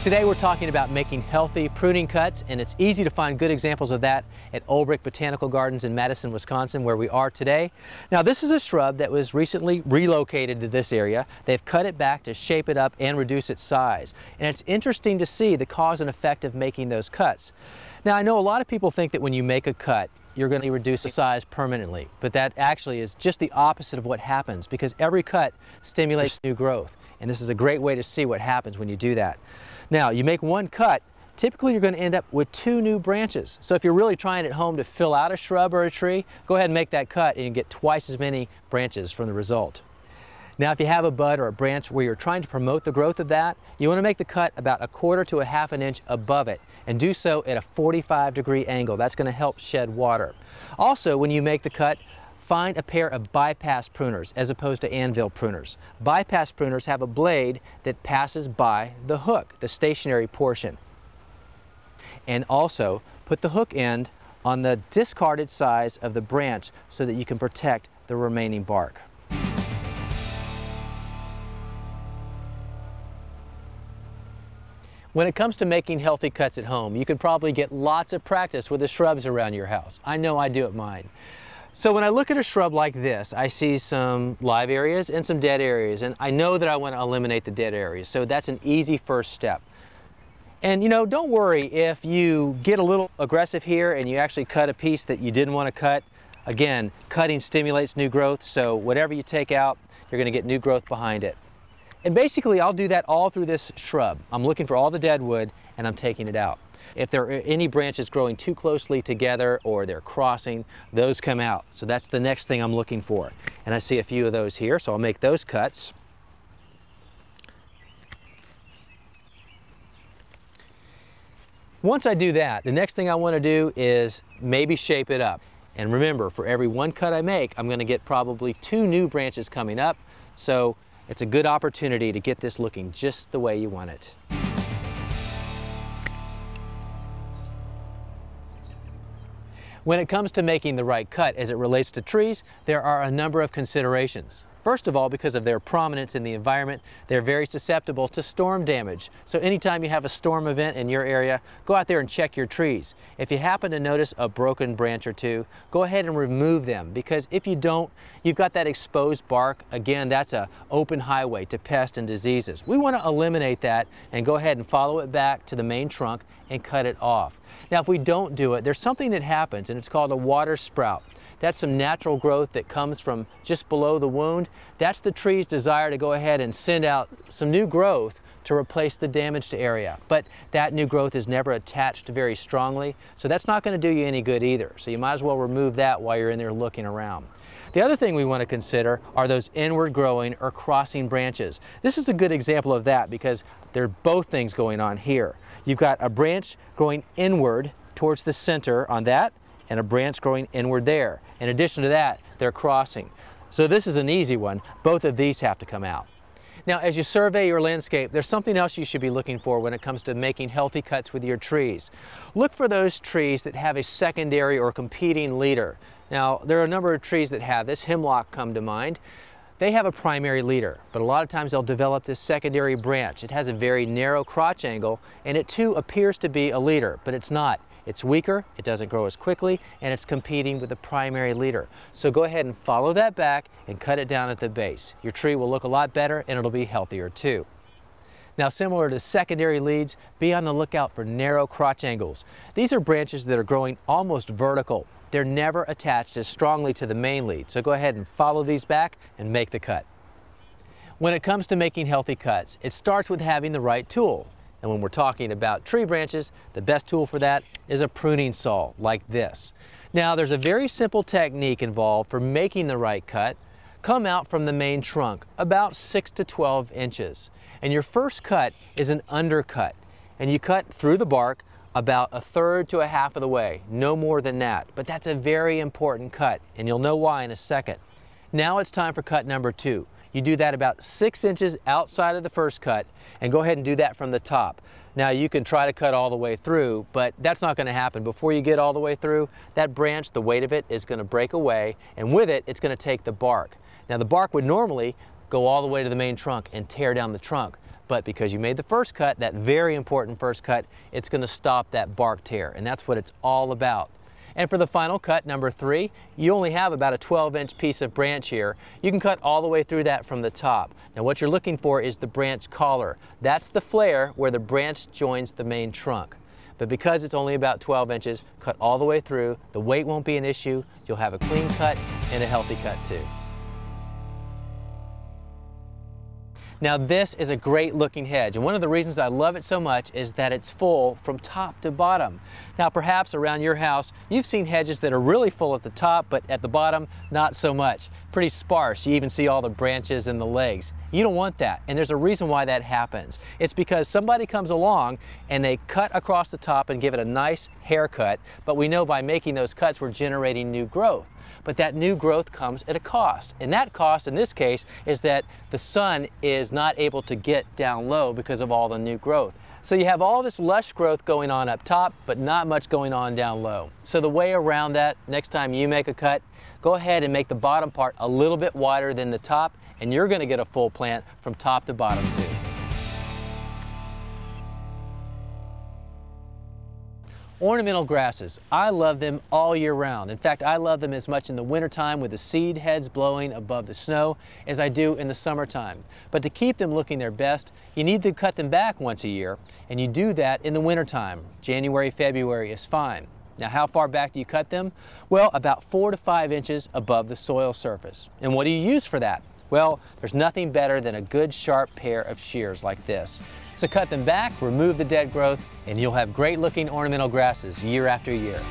Today we're talking about making healthy pruning cuts, and it's easy to find good examples of that at Old Brick Botanical Gardens in Madison, Wisconsin, where we are today. Now this is a shrub that was recently relocated to this area. They've cut it back to shape it up and reduce its size. And it's interesting to see the cause and effect of making those cuts. Now I know a lot of people think that when you make a cut, you're going to reduce the size permanently, but that actually is just the opposite of what happens, because every cut stimulates new growth. And this is a great way to see what happens when you do that. Now, you make one cut, typically you're going to end up with 2 new branches. So if you're really trying at home to fill out a shrub or a tree, go ahead and make that cut and you get twice as many branches from the result. Now, if you have a bud or a branch where you're trying to promote the growth of that, you want to make the cut about 1/4 to 1/2 inch above it, and do so at a 45-degree angle. That's going to help shed water. Also, when you make the cut, find a pair of bypass pruners as opposed to anvil pruners. Bypass pruners have a blade that passes by the hook, the stationary portion. And also put the hook end on the discarded size of the branch so that you can protect the remaining bark. When it comes to making healthy cuts at home, you can probably get lots of practice with the shrubs around your house. I know I do at mine. So when I look at a shrub like this, I see some live areas and some dead areas, and I know that I want to eliminate the dead areas, so that's an easy first step. And you know, don't worry if you get a little aggressive here and you actually cut a piece that you didn't want to cut. Again, cutting stimulates new growth, so whatever you take out, you're going to get new growth behind it. And basically, I'll do that all through this shrub. I'm looking for all the dead wood and I'm taking it out. If there are any branches growing too closely together or they're crossing, those come out. So that's the next thing I'm looking for. And I see a few of those here, so I'll make those cuts. Once I do that, the next thing I want to do is maybe shape it up. And remember, for every one cut I make, I'm going to get probably 2 new branches coming up. So it's a good opportunity to get this looking just the way you want it. When it comes to making the right cut as it relates to trees, there are a number of considerations. First of all, because of their prominence in the environment, they're very susceptible to storm damage. So anytime you have a storm event in your area, go out there and check your trees. If you happen to notice a broken branch or two, go ahead and remove them, because if you don't, you've got that exposed bark. Again, that's an open highway to pests and diseases. We want to eliminate that and go ahead and follow it back to the main trunk and cut it off. Now, if we don't do it, there's something that happens, and it's called a water sprout. That's some natural growth that comes from just below the wound. That's the tree's desire to go ahead and send out some new growth to replace the damaged area. But that new growth is never attached very strongly, so that's not going to do you any good either. So you might as well remove that while you're in there looking around. The other thing we want to consider are those inward growing or crossing branches. This is a good example of that because there are both things going on here. You've got a branch growing inward towards the center on that, and a branch growing inward there. In addition to that, they're crossing. So this is an easy one. Both of these have to come out. Now, as you survey your landscape, there's something else you should be looking for when it comes to making healthy cuts with your trees. Look for those trees that have a secondary or competing leader. Now, there are a number of trees that have this. Hemlock come to mind. They have a primary leader, but a lot of times they'll develop this secondary branch. It has a very narrow crotch angle, and it too appears to be a leader, but it's not. It's weaker, it doesn't grow as quickly, and it's competing with the primary leader. So go ahead and follow that back and cut it down at the base. Your tree will look a lot better and it'll be healthier too. Now, similar to secondary leads, be on the lookout for narrow crotch angles. These are branches that are growing almost vertical. They're never attached as strongly to the main lead. So go ahead and follow these back and make the cut. When it comes to making healthy cuts, it starts with having the right tool. And when we're talking about tree branches, the best tool for that is a pruning saw like this. Now, there's a very simple technique involved for making the right cut. Come out from the main trunk about 6 to 12 inches. And your first cut is an undercut. And you cut through the bark about 1/3 to 1/2 of the way, no more than that. But that's a very important cut, and you'll know why in a second. Now it's time for cut number 2. You do that about 6 inches outside of the first cut, and go ahead and do that from the top. Now you can try to cut all the way through, but that's not going to happen. Before you get all the way through, that branch, the weight of it is going to break away, and with it, it's going to take the bark. Now the bark would normally go all the way to the main trunk and tear down the trunk, But because you made the first cut, that very important first cut, it's going to stop that bark tear, and that's what it's all about. And for the final cut, number 3, you only have about a 12-inch piece of branch here. You can cut all the way through that from the top. Now what you're looking for is the branch collar. That's the flare where the branch joins the main trunk. But because it's only about 12 inches, cut all the way through. The weight won't be an issue. You'll have a clean cut and a healthy cut too. Now this is a great looking hedge, and one of the reasons I love it so much is that it's full from top to bottom. Now perhaps around your house you've seen hedges that are really full at the top, but at the bottom not so much. Pretty sparse. You even see all the branches and the legs. You don't want that, and there's a reason why that happens. It's because somebody comes along and they cut across the top and give it a nice haircut, but we know by making those cuts we're generating new growth. But that new growth comes at a cost. And that cost in this case is that the sun is not able to get down low because of all the new growth. So you have all this lush growth going on up top, but not much going on down low. So the way around that, next time you make a cut, go ahead and make the bottom part a little bit wider than the top, and you're going to get a full plant from top to bottom too. Ornamental grasses, I love them all year round. In fact, I love them as much in the wintertime with the seed heads blowing above the snow as I do in the summertime. But to keep them looking their best, you need to cut them back once a year, and you do that in the wintertime. January, February is fine. Now how far back do you cut them? Well, about 4 to 5 inches above the soil surface. And what do you use for that? Well, there's nothing better than a good sharp pair of shears like this. So cut them back, remove the dead growth, and you'll have great looking ornamental grasses year after year.